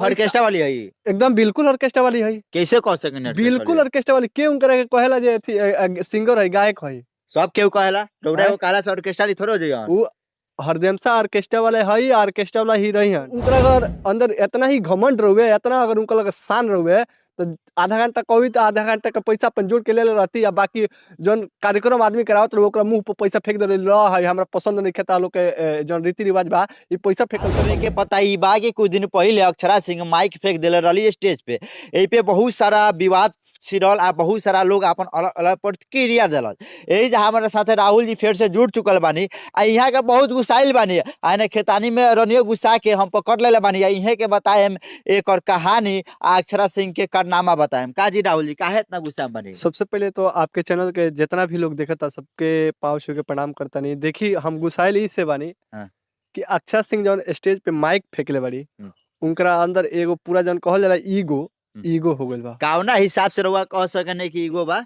Orchestra वाली है ये? एकदम बिल्कुल ऑर्केस्ट्रा वाली है। कैसे कह सकें बिल्कुल ऑर्केस्ट्रा वाली क्यों करे कहेला जे सिंगर है गायक है। सब केहू कहेला डोरा को काला से ऑर्केस्ट्रा ली थोड़ो जइयो। वो हरदमसा ऑर्केस्ट्रा वाले है, ऑर्केस्ट्रा वाला ही रही है। उनका अगर अंदर इतना ही घमंड रहुए, इतना अगर उनका लगे शान रहुए तो आधा घंटा कभी तो आधा घंटा का पैसा अपन जोड़ के ले रहती, या बाकी जौन कार्यक्रम आदमी करावत रहे ओकरा मुंह पर पैसा फेंक दे है हमरा पसंद नहीं खेता लोग के जौन रीति रिवाज बा ये पैसा फेंकल के पता ही बा कि कुछ दिन पहले अक्षरा सिंह माइक फेंक दिले रही स्टेज पे। यही पे बहुत सारा विवाद छिड़ल आ बहुत सारा लोग अपन अलग अलग प्रतिक्रिया दिलल। यही जे हमारे साथ राहुल जी फिर से जुड़ चुकल बानी आ यहाँ के बहुत गुस्साइल बानी आने खेतानी में रनियो गुस्सा के हम पकड़ ले बानी। इहे के बताएम एक और कहानी अक्षरा सिंह के कारनामा बताएम। का जी राहुल जी काहे इतना गुस्सा बनी? सबसे पहले तो आपके चैनल के जितना भी लोग देखता सबके पाँव छू के प्रणाम करता नहीं। देखी हम गुस्साइल इससे बानी कि अक्षरा सिंह जौन स्टेज पे माइक फेंकले बाड़ी उनकरा अंदर एगो पूरा जौन कहल जाला ईगो हो गइल बा। कावना हिसाब से रउआ कह सकने कि ईगो बा?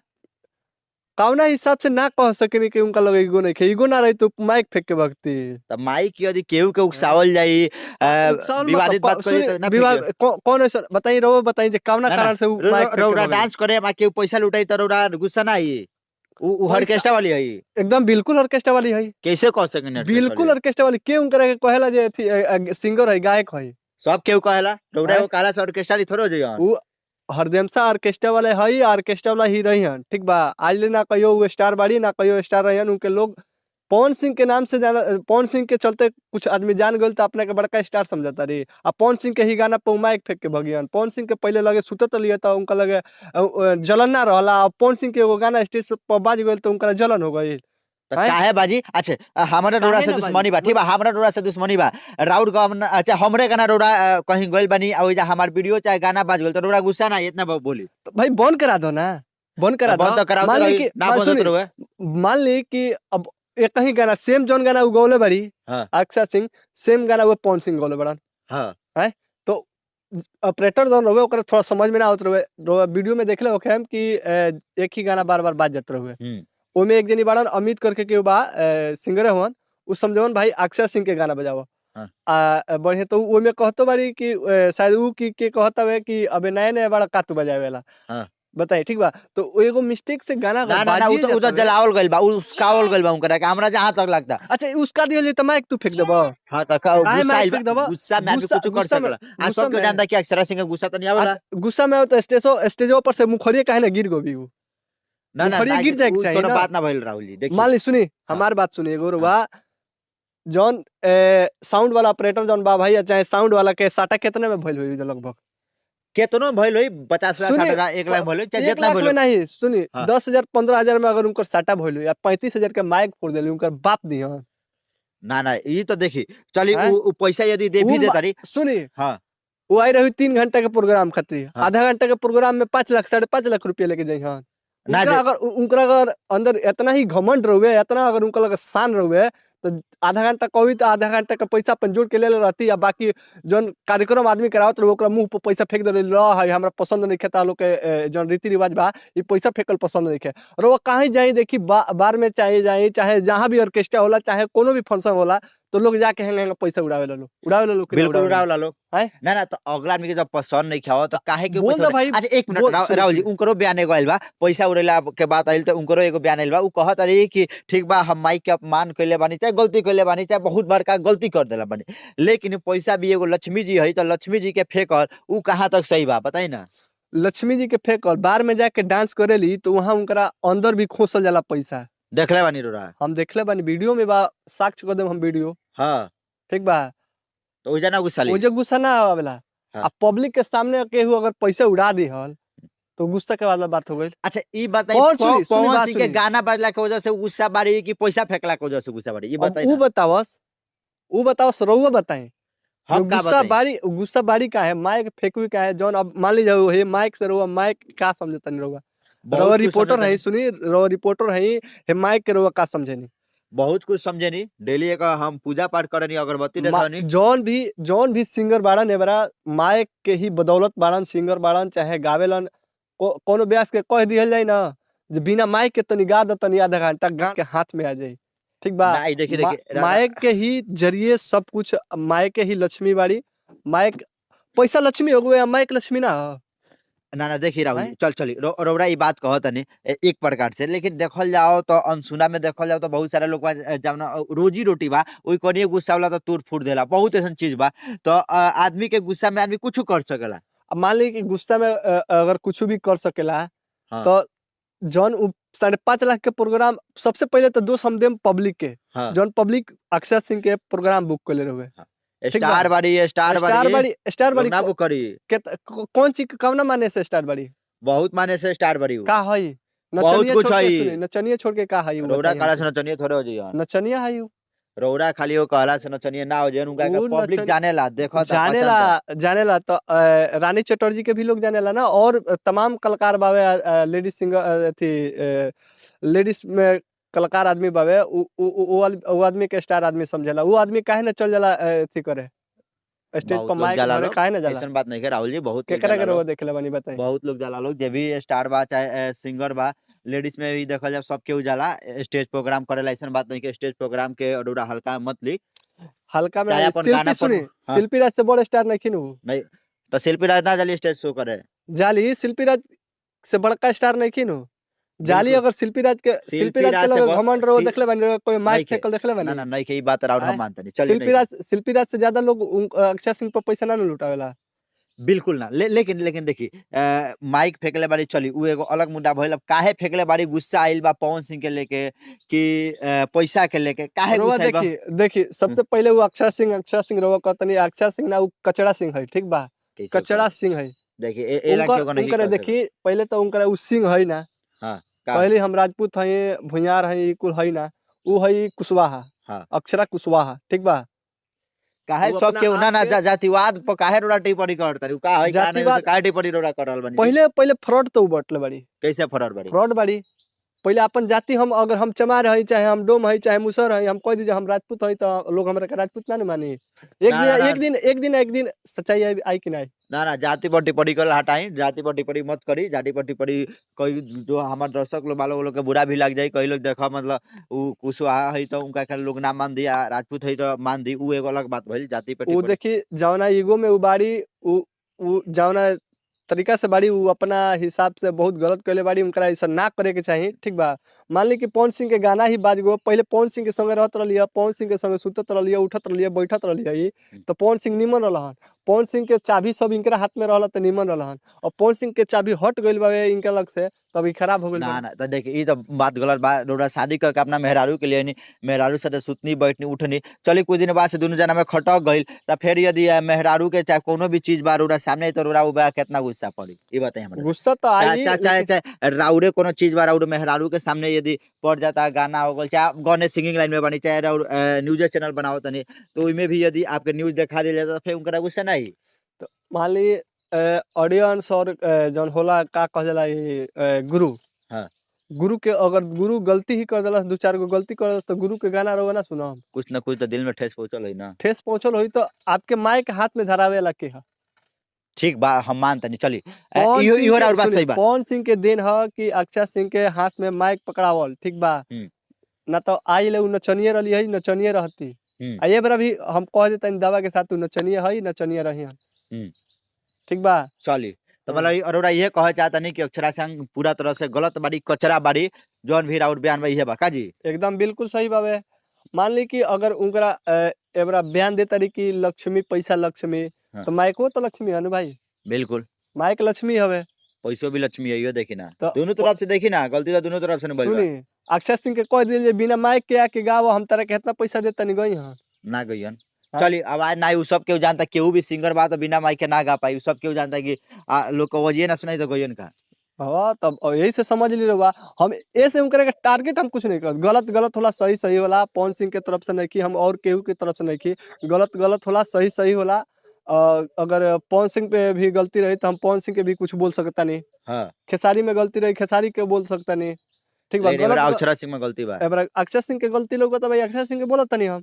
कावना हिसाब से ना कह सकेनी कि उनका लगे ईगो नहीं खे। ईगो ना रही तो माइक फेंक के भक्ति तब माइक यदि केहू के उकसावल जाई विवादित बात करे तो ना विवाद कौन ऐसा बताई रहो बताई जे कावना कारण से माइक रउरा डांस करे मा केहू पैसा लुटाई त रउरा गुस्सा ना आई? उ ऑर्केस्ट्रा वाली है? एकदम बिल्कुल ऑर्केस्ट्रा वाली है। कैसे कह सकेनी? बिल्कुल ऑर्केस्ट्रा वाली क्यों करे कहेला जे सिंगर है गायक है। सब केहू कहेला रउरा को काला से ऑर्केस्ट्रा ली थोड़ो जइयो। हरदमसा ऑर्केस्ट्रा वाले है, ऑर्केस्ट्रा वाला ही रही हैं। ठीक बा आज ले ना कहियो वो स्टार बाड़ी ना कहियो स्टार रही हैं। उनके लोग पवन सिंह के नाम से जाना, पवन सिंह के चलते कुछ आदमी जान गए तो अपने के बड़का स्टार समझता रही। अब पवन सिंह के ही गाना पे माइक फेंक के भगियन। पवन सिंह के पहले लगे सुतत लिए तो उनका लगे जलन ना रहला। पवन सिंह के वो गाना स्टेज पर बाज गए तो उनका जलन हो गई। काहे बाजी? अच्छा हमारा डोरा से दुश्मनी बा, ठीक बा हमारा डोरा से दुश्मनी बा। राउर का अच्छा हमरे गाना डोरा कहीं गइल बनी आ ओइजा हमार वीडियो चाहे गाना बाज गइल तो डोरा गुस्सा ना इतना बोली तो भाई बंद करा दो ना, बंद करा दो। मान ली कि मान ली कि अब एक ही गाना सेम जौन गाना उ गौले बड़ी अक्षरा सिंह सेम गाना वो पवन सिंह गौले बड़न है तो ऑपरेटर जौन रहे ओकरा थोड़ा समझ में ना आवत रहे। वीडियो में देखले होखे हम कि एक ही गाना बार-बार बाज जात रहे। ओमे एक जनी बाड़न अमित करके के बा सिंगर हवन उ समझवन भाई अक्षरा सिंह के गाना बजावा बढ़िया। तो ओमे कहतो बाड़ी कि शायद उ की के कहता है कि अबे नए बड़ा कातू बजावेला बताई। ठीक बा तो एगो मिस्टेक से गाना बाजी उ तो जलावल गइल बा, उसकावल गइल बा उनकरा के हमरा जहां तक लगता। अच्छा उसका दियल त माइक तू फेंक देबो। हां त गुस्सा में आदमी कुछ कर सकला। आ सब के जानता कि अक्षरा सिंह के गुस्सा त नहीं आवेला। गुस्सा में तो स्टेजो पर से मुखड़िए काहे ना गिर गोबी उ ना ना गिर जाए के चाहिए। कोनो बात ना भइल राहुल जी। देखिए मान ली सुनी हमार बात सुनी एगो रुआ जौन साउंड वाला ऑपरेटर जौन बा भाई चाहे साउंड वाला के साटा कितने में भइल होई लगभग केतनो भइल होई 50 लाख 60 हजार 1 लाख भइल होई चाहे जितना भइल नहीं सुनी 10,000 15,000 में अगर उनकर साटा भइल होई या 35,000 के माइक फोड़ देली उनकर बाप दी हां ना ना ई तो देखी चली उ पैसा यदि दे भी देतारी सुनी हां वो आई रही 3 घंटा के प्रोग्राम खातिर आधा घंटा के प्रोग्राम में 5 लाख 5.5 लाख रुपया लेके जाई हां। उनका अगर अंदर इतना ही घमंड रहुए इतना अगर उनका लगे शान रहुए तो आधा घंटा कभी तो आधा घंटा का पैसा अपन जोड़ के ले रहती, या बाकी जौन कार्यक्रम आदमी करावत रहे ओकरा मुंह पर पैसा फेंक दे है हमरा पसंद नहीं खेता लोग के जौन रीति रिवाज बा ये पैसा फेंकल पसंद नहीं खे। और वो कहीं जाई देखी बार में जाई चाहे जहाँ भी ऑर्केस्ट्रा होला चाहे कोनो भी फंक्शन होला तो लोग जाके हेंगे पैसा उड़ावे लो बिल्कुल उड़ावे लो ना ना तो अगला आदमी के जब पसंद नहीं खाओ तो काहे के बोल दो भाई। अच्छा एक मिनट राहुल जी उनकरो बयान एगो आइल बा पैसा उड़ेला के बात आइल तो उनकरो एगो बयान आइल बा उ कहत रही कि ठीक बा हम माइक के अपमान कइले बानी चाहे गलती कइले बानी चाहे बहुत बड़का गलती कर देला बानी लेकिन पैसा भी एगो लक्ष्मी जी है तो लक्ष्मी जी के फेंकल उ कहां तक सही बा बताई ना। लक्ष्मी जी के फेंकल बार में जाके डांस करेली तो वहां उनकरा अंदर भी खोसल जाला पैसा देखले बानी रोरा हम देखले बानी वीडियो में बा साक्ष्य कर देम हम वीडियो हां ठीक बा तो ओजा ना गुस्सा ली ओजा गुस्सा ना आवेला अब पब्लिक के सामने केहू अगर पैसा उड़ा दी हल तो गुस्सा के वाला बात हो गई। अच्छा ई बताई पवन सिंह के गाना बजला के वजह से गुस्सा बाड़ी कि पैसा फेंकला के वजह से गुस्सा बाड़ी ई बताई उ बताओ रउआ बताएं हम गुस्सा बाड़ी का है माइक फेंकवी का है जौन अब मान लीजिए हे माइक से रउआ माइक का समझता नहीं रउआ रिपोर्टर है सुनी रउआ रिपोर्टर है हे माइक के रउआ का समझे नहीं बहुत कुछ समझे नहीं डेली एक हम पूजा पाठ करे नहीं अगरबत्ती देखानी जौन भी सिंगर बाड़न एबरा माइक के ही बदौलत बाड़न सिंगर बाड़न चाहे गावेलन कोनो ब्यास के कह दिहल जाए ना जे बिना माइक के तनी गा द तनी आधा घंटा गा के हाथ में आ जाए ठीक बा। माइक के ही जरिए सब कुछ माइक के ही लक्ष्मी बाड़ी माइक पैसा लक्ष्मी हो गए, माइक लक्ष्मी ना हो। ना ना देखी राहुल हैं? जी, चल रौरा ई बात कहत नहीं एक प्रकार से, लेकिन देखल जाओ तो अनसुना में देखल जाओ तो बहुत सारा लोग जवना रोजी रोटी बा ओई कनिए गुस्सा वाला तो तोड़ फूट देला, बहुत ऐसा चीज बा। तो आदमी के गुस्सा में आदमी कुछ कर सकेला। अब मान ली कि गुस्सा में अगर कुछ भी कर सकेला, हाँ। तो जौन 5.5 लाख के प्रोग्राम, सबसे पहले तो दोष हम देम पब्लिक के। हाँ। जौन पब्लिक अक्षय सिंह के प्रोग्राम बुक कर ले रहे। ठीक बा। स्टार बाड़ी स्टार बाड़ी ना बुक करी। कौन चीज कौन माने से स्टार बाड़ी? बहुत माने से स्टार बाड़ी का हई? बहुत कुछ हई। नचनिया छोड़ के का हई? रौरा काला से नचनिया थोड़े हो जाइए। नचनिया हई रौरा खाली वो कहला से नचनिया ना हो जाए, उनका पब्लिक जानेला, देखो जानेला तो रानी चटर्जी के भी लोग जानेला ना, और तमाम कलाकार बावे, लेडीज सिंगर थी, लेडीज में कलाकार आदमी बावे, वो आदमी के स्टार आदमी समझेला। वो आदमी काहे ना चल जाला थी करे स्टेज पर माइक धरे, काहे ना जाला? ऐसा बात नहीं है राहुल जी, बहुत केकरा के वो देखले बानी बताई। बहुत लोग जाला लोग, जे भी स्टार बा चाहे सिंगर बा, लेडीज में भी देखल जाए सबके उजाला स्टेज प्रोग्राम करेला। ऐसा बात नहीं कि स्टेज प्रोग्राम के अडोरा हल्का मत ली, हल्का में। चाहे अपन गाना सुनी, शिल्पी राज से बड़ स्टार नहीं खिनु नहीं, तो शिल्पी राज ना जाली स्टेज शो करे, जाली शिल्पी राज से बड़का स्टार नहीं खिनु जाली। अगर शिल्पी राज के लगे घमंड रहो देखले बानी, कोई माइक फेंकल देखले बानी? ना नहीं के ई बात और हम मानते नहीं। चलिए शिल्पी राज से ज्यादा लोग अक्षय सिंह पर पैसा ना लुटावेला, बिल्कुल ना। लेकिन देखी माइक फेंकले बारी, चली उ एगो अलग मुद्दा भइल। अब काहे फेंकले बारी, गुस्सा आइल बा पवन सिंह के लेके कि पैसा के लेके, काहे गुस्सा आइल बा? देखी सबसे पहले वो अक्षय सिंह रहो कहतनी, अक्षय सिंह ना, वो कचड़ा सिंह है। ठीक बा, कचड़ा सिंह है। देखिए उनकर देखी पहले तो उनकर उ सिंह है ना। हाँ, पहले हम राजपूत है, भुयार है, कुल है ना। उ है कुशवाहा। हाँ। अक्षरा कुशवाहा। ठीक बा। काहे सब के ना जातिवाद पर काहे रोड़ा टिप्पणी करता रे? का है जातिवाद काहे टिप्पणी रोड़ा करल बनी? पहले फ्रॉड तो बटले बड़ी। कैसे फ्रॉड बड़ी? पहले अपन जाति हम, अगर हम चमार है, चाहे हम डोम है, चाहे मुसर है, हम कह दीजिए हम राजपूत है, तो लोग हमरा के राजपूत ना मानी। एक दिन सच्चाई आई कि नहीं? ना जाति पर टिप्पणी कर हटाई, जाति पर टिप्पणी मत करी। जाति पर टिप्पणी कोई जो हमारे दर्शक लोग वालों लोग के बुरा भी लग जाए, कई लोग देखा मतलब वो कुशवाहा है तो उनका के लोग ना मान दिया, राजपूत है तो मान दी, वो एगो अलग बात भइल। जाति पर वो देखी जौना ईगो में उबाड़ी, वो जौना तरीका से बाड़ी, वो अपना हिसाब से बहुत गलत कैले बाड़ी, उनका ऐसा ना करे के चाहिए। ठीक बा। मान ली कि पवन सिंह के गाना ही बाज गो, पहले पवन सिंह के संगे रहत रहिए, पवन सिंह के संगे सुतत रहिए, उठत रहिए, बैठत रहिए, तो पवन सिंह निमन रहन। पवन सिंह के चाबी सब इनकरा हाथ में रहल तो निमन रहन, और पवन सिंह के चाबी हट गइल बा इनके लग से, तभी खराब हो गइल। ना तो देखिए, ये तो बात गलत बा। रोड़ा शादी करके अपना मेहरारू के लिए नहीं, मेहरारू से सुतनी बैठनी उठनी, चली कुछ दिन बाद से दोनों जना में खटक गइल, तो फिर यदि मेहरारू के चाहे कोनो भी चीज बा रोड़ा सामने, तो रोड़ा उबा कितना गुस्सा पड़ी? ये बताइए हमरा। गुस्सा तो आई, चाहे राउरे कोनो चीज बा राउरे मेहरारू के सामने यदि पड़ जाता, गाना हो गल, चाहे गाने सिंगिंग लाइन में बनी, चाहे न्यूज चैनल बनाओ तनी, तो उसमें भी यदि आपके न्यूज दिखा दिया जाता, फिर उनका गुस्सा नहीं? तो मान ली ऑडियंस और जौन होला का कहला गुरु। हाँ। गुरु के अगर गुरु गलती ही कर देला, 2-4 गो गलती कर, तो गुरु के गाना रोवा ना सुना। कुछ ना कुछ तो दिल में ठेस पहुंचल है ना। ठेस पहुंचल होई तो आपके माइक हाथ में धरावे ला के है। ठीक बा, हम मानते नहीं। चली इहो और बात सही बा। पवन सिंह के दिन है कि अक्षय सिंह के हाथ में माइक पकड़ावल। ठीक बा। ना तो आई ले नचनिए रही है, नचनिए रहती। ये बार भी हम कह देते दावा के साथ नचनिए है, नचनिए रही। ठीक बा। चली तो मतलब अरोड़ा ये कहे चाहता नहीं कि अक्षरा सिंह पूरा तरह से गलत बाड़ी, कचरा बाड़ी, जौन भी और बयान भाई है बा का जी? एकदम बिल्कुल सही बाबे। मान ली कि अगर उनका एबरा बयान देता रही कि लक्ष्मी पैसा लक्ष्मी, हाँ। तो माइक वो तो लक्ष्मी है ना भाई? बिल्कुल, माइक लक्ष्मी हवे, पैसो भी लक्ष्मी है। यो देखी ना, तो दोनों तरफ से देखी ना, गलती तो दोनों तरफ से नहीं। सुनी, अक्षय सिंह के कह दिए बिना माइक के आके गाओ, हम तारा कितना पैसा देता नहीं गई हां ना गईन। चलिए आवाज ना, सब केहू जानता, केहू भी सिंगर बा तो बिना माइक के ना गा पाई, सब केहू जानता कि लोग को वजिए ना सुनाई तो गईन का। हाँ, तब यही से समझ ली रहा। हम ऐसे उनके टारगेट हम कुछ नहीं कर, गलत होला, सही होला। पवन सिंह के तरफ से नहीं की, हम और केहू के तरफ से नहीं की। गलत होला, सही होला। अगर पवन सिंह पे भी गलती रही तो हम पवन सिंह के भी कुछ बोल सकता नहीं। हाँ। खेसारी में गलती रही, खेसारी के बोल सकता नहीं। ठीक बा। गलत अक्षरा सिंह में गलती बा, अक्षय सिंह के गलती लोग तो भाई अक्षय सिंह के बोलता नहीं हम।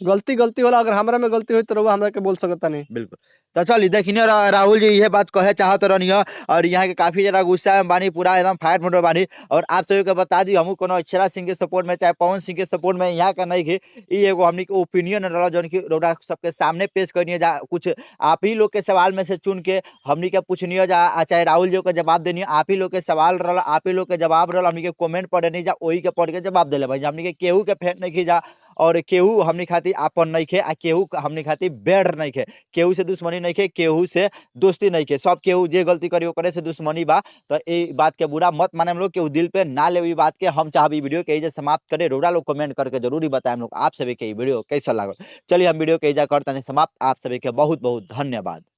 गलती होला, अगर हमरा में गलती हुई तो रउआ हमरा के बोल सकता नहीं। बिल्कुल। तो चलिए देखिए राहुल जी ये बात कहे चाहत रहनी है और यहाँ के काफी ज्यादा गुस्सा में बानी, पूरा एकदम फायर मोड में बानी। और आप सभी को बता दी हमू कोनो अक्षरा सिंह के सपोर्ट में चाहे पवन सिंह के सपोर्ट में यहाँ का नहीं कि ई एगो हमनी के ओपिनियन रहा जौन की रउरा सबके सामने पेश करनी है, जा कुछ आप ही लोग के सवाल में से चुन के हमनी के पूछनी है, जा चाहे राहुल जी को जवाब देनी है, आप ही लोग के सवाल रहा, आप ही लोग के जवाब रहा, हमनी के कमेंट पढ़े नहीं जा वही के पढ़ के जवाब दिले भाई। हमनी के केहू के फेंक नहीं जा और केहू हमनी खातिर आपन नहीं खे, आ केहू हमनी खातिर बेड़ नहीं खे, केहू से दुश्मनी नहीं खे, केहू से दोस्ती नहीं खे, सब केहू जे गलती करी ओकरे से दुश्मनी बा। तो ये बात के बुरा मत माने हम लोग, केहू दिल पे ना ले बात के। हम चाहब वीडियो के एजे समाप्त करे, रोड़ा लोग कमेंट करके जरूरी बताए हम लोग आप सभी के वीडियो कैसा लागल। चलिए हम वीडियो के एजा करते हैं समाप्त। आप सभी के बहुत बहुत धन्यवाद।